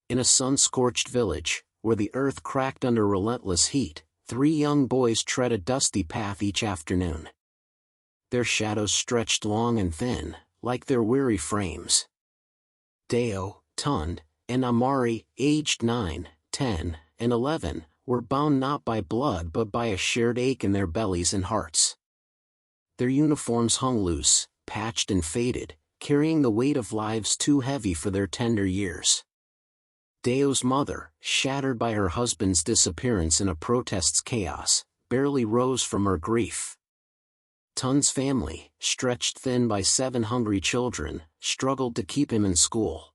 In a sun-scorched village, where the earth cracked under relentless heat, 3 young boys tread a dusty path each afternoon. Their shadows stretched long and thin, like their weary frames. Deo, Tund, and Amari, aged 9, 10, and 11, were bound not by blood but by a shared ache in their bellies and hearts. Their uniforms hung loose, patched and faded, carrying the weight of lives too heavy for their tender years. Deo's mother, shattered by her husband's disappearance in a protest's chaos, barely rose from her grief. Tund's family, stretched thin by 7 hungry children, struggled to keep him in school.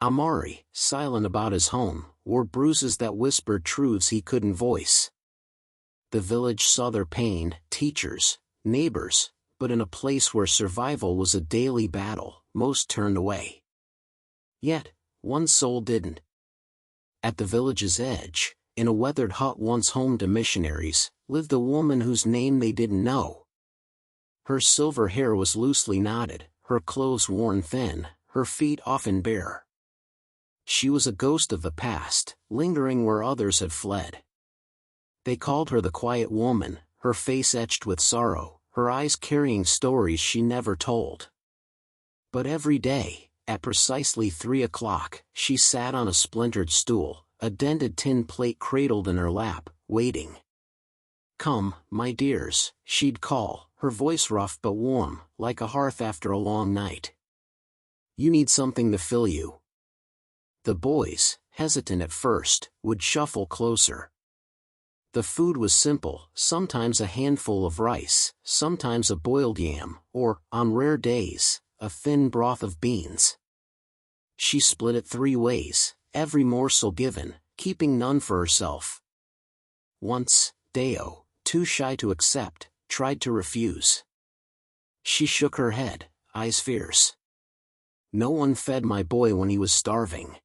Amari, silent about his home, wore bruises that whispered truths he couldn't voice. The village saw their pain, teachers, neighbors, but in a place where survival was a daily battle, most turned away. Yet, one soul didn't. At the village's edge, in a weathered hut once home to missionaries, lived a woman whose name they didn't know. Her silver hair was loosely knotted, her clothes worn thin, her feet often bare. She was a ghost of the past, lingering where others had fled. They called her the Quiet Woman, her face etched with sorrow, her eyes carrying stories she never told. But every day, at precisely 3 o'clock, she sat on a splintered stool, a dented tin plate cradled in her lap, waiting. "Come, my dears," she'd call, her voice rough but warm, like a hearth after a long night. "You need something to fill you." The boys, hesitant at first, would shuffle closer. The food was simple, sometimes a handful of rice, sometimes a boiled yam, or, on rare days, a thin broth of beans. She split it 3 ways, every morsel given, keeping none for herself. Once, Deo, too shy to accept, tried to refuse. She shook her head, eyes fierce. "No one fed my boy when he was starving.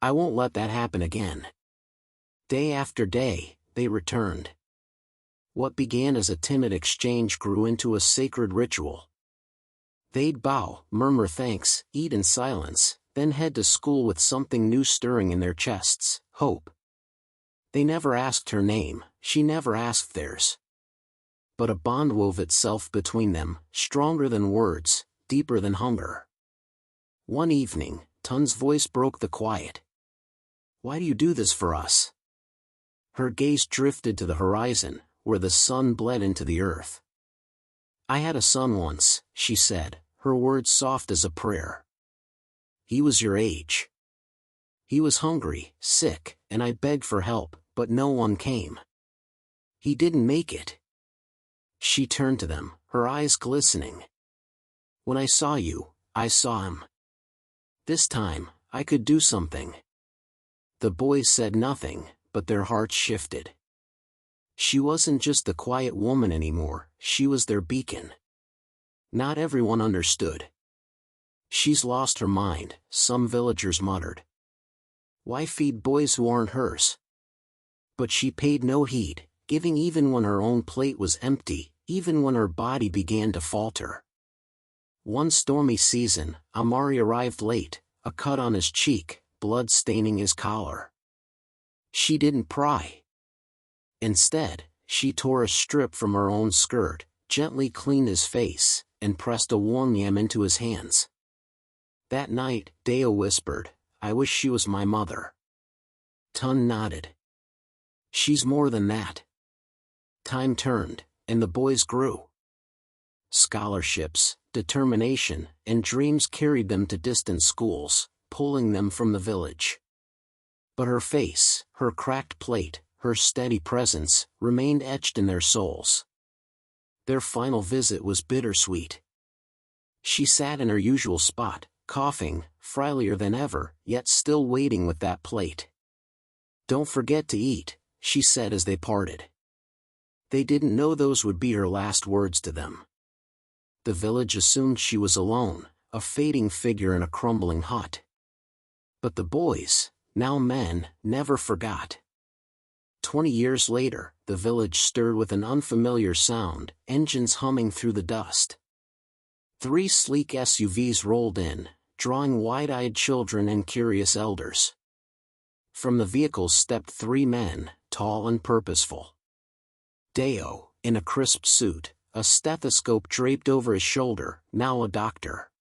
I won't let that happen again." Day after day, they returned. What began as a timid exchange grew into a sacred ritual. They'd bow, murmur thanks, eat in silence, then head to school with something new stirring in their chests, hope. They never asked her name, she never asked theirs. But a bond wove itself between them, stronger than words, deeper than hunger. One evening, Tund's voice broke the quiet. "Why do you do this for us?" Her gaze drifted to the horizon, where the sun bled into the earth. "I had a son once," she said, her words soft as a prayer. "He was your age. He was hungry, sick, and I begged for help, but no one came. He didn't make it." She turned to them, her eyes glistening. "When I saw you, I saw him. This time, I could do something." The boys said nothing, but their hearts shifted. She wasn't just the quiet woman anymore, she was their beacon. Not everyone understood. "She's lost her mind," some villagers muttered. "Why feed boys who aren't hers?" But she paid no heed, giving even when her own plate was empty, even when her body began to falter. One stormy season, Amari arrived late, a cut on his cheek, blood staining his collar. She didn't pry. Instead, she tore a strip from her own skirt, gently cleaned his face, and pressed a warm yam into his hands. That night, Deo whispered, "I wish she was my mother." Tund nodded. "She's more than that." Time turned, and the boys grew. Scholarships, determination, and dreams carried them to distant schools, pulling them from the village. But her face, her cracked plate, her steady presence, remained etched in their souls. Their final visit was bittersweet. She sat in her usual spot, coughing, frilier than ever, yet still waiting with that plate. "Don't forget to eat," she said as they parted. They didn't know those would be her last words to them. The village assumed she was alone, a fading figure in a crumbling hut. But the boys, now men, never forgot. 20 years later, the village stirred with an unfamiliar sound, engines humming through the dust. 3 sleek SUVs rolled in, drawing wide-eyed children and curious elders. From the vehicles stepped 3 men, tall and purposeful. Deo, in a crisp suit, a stethoscope draped over his shoulder, now a doctor.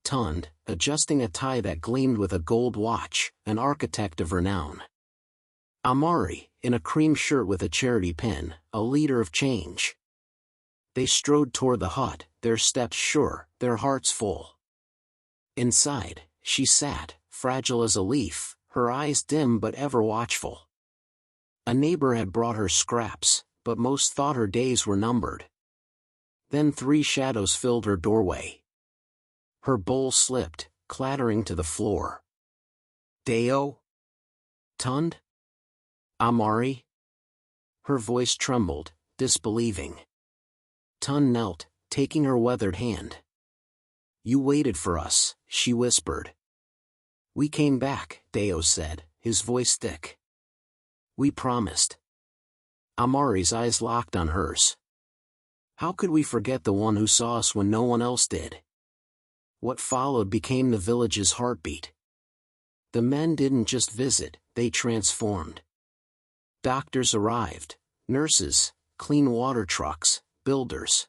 Tund, adjusting a tie that gleamed with a gold watch, an architect of renown. Amari, in a cream shirt with a charity pin, a leader of change. They strode toward the hut, their steps sure, their hearts full. Inside, she sat, fragile as a leaf, her eyes dim but ever watchful. A neighbor had brought her scraps, but most thought her days were numbered. Then 3 shadows filled her doorway. Her bowl slipped, clattering to the floor. Deo? Tund? Amari? Her voice trembled, disbelieving. Tund knelt, taking her weathered hand. You waited for us, she whispered. We came back, Deo said, his voice thick. We promised. Amari's eyes locked on hers. How could we forget the one who saw us when no one else did? What followed became the village's heartbeat. The men didn't just visit, they transformed. Doctors arrived, nurses, clean water trucks, builders.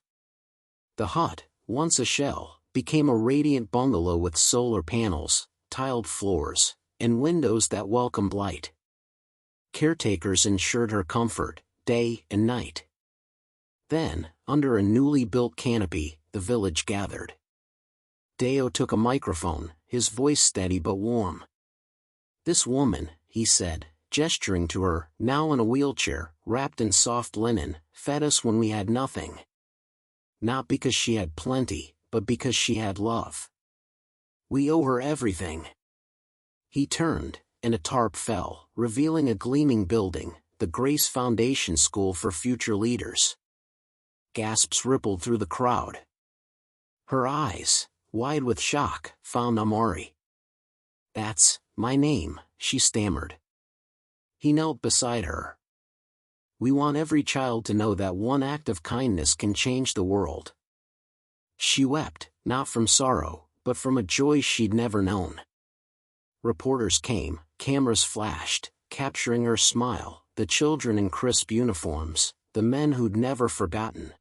The hut, once a shell, became a radiant bungalow with solar panels, tiled floors, and windows that welcomed light. Caretakers ensured her comfort, day and night. Then, under a newly built canopy, the village gathered. Deo took a microphone, his voice steady but warm. This woman, he said, gesturing to her, now in a wheelchair, wrapped in soft linen, fed us when we had nothing. Not because she had plenty, but because she had love. We owe her everything. He turned, and a tarp fell, revealing a gleaming building, the Grace Foundation School for Future Leaders. Gasps rippled through the crowd. Her eyes, wide with shock, found Amari. That's my name, she stammered. He knelt beside her. We want every child to know that one act of kindness can change the world. She wept, not from sorrow, but from a joy she'd never known. Reporters came, cameras flashed, capturing her smile, the children in crisp uniforms, the men who'd never forgotten.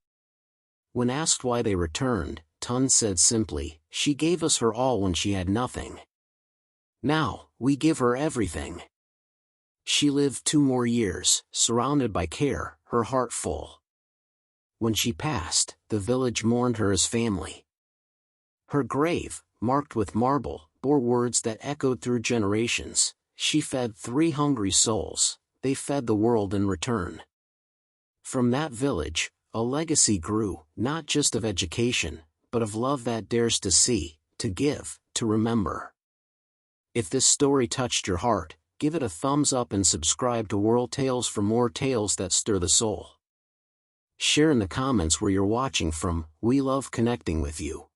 When asked why they returned, Tund said simply, she gave us her all when she had nothing. Now, we give her everything. She lived 2 more years, surrounded by care, her heart full. When she passed, the village mourned her as family. Her grave, marked with marble, bore words that echoed through generations. She fed 3 hungry souls, they fed the world in return. From that village, a legacy grew, not just of education, but of love that dares to see, to give, to remember. If this story touched your heart, give it a thumbs up and subscribe to Whirl Tales for more tales that stir the soul. Share in the comments where you're watching from, we love connecting with you.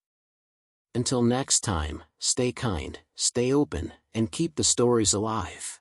Until next time, stay kind, stay open, and keep the stories alive.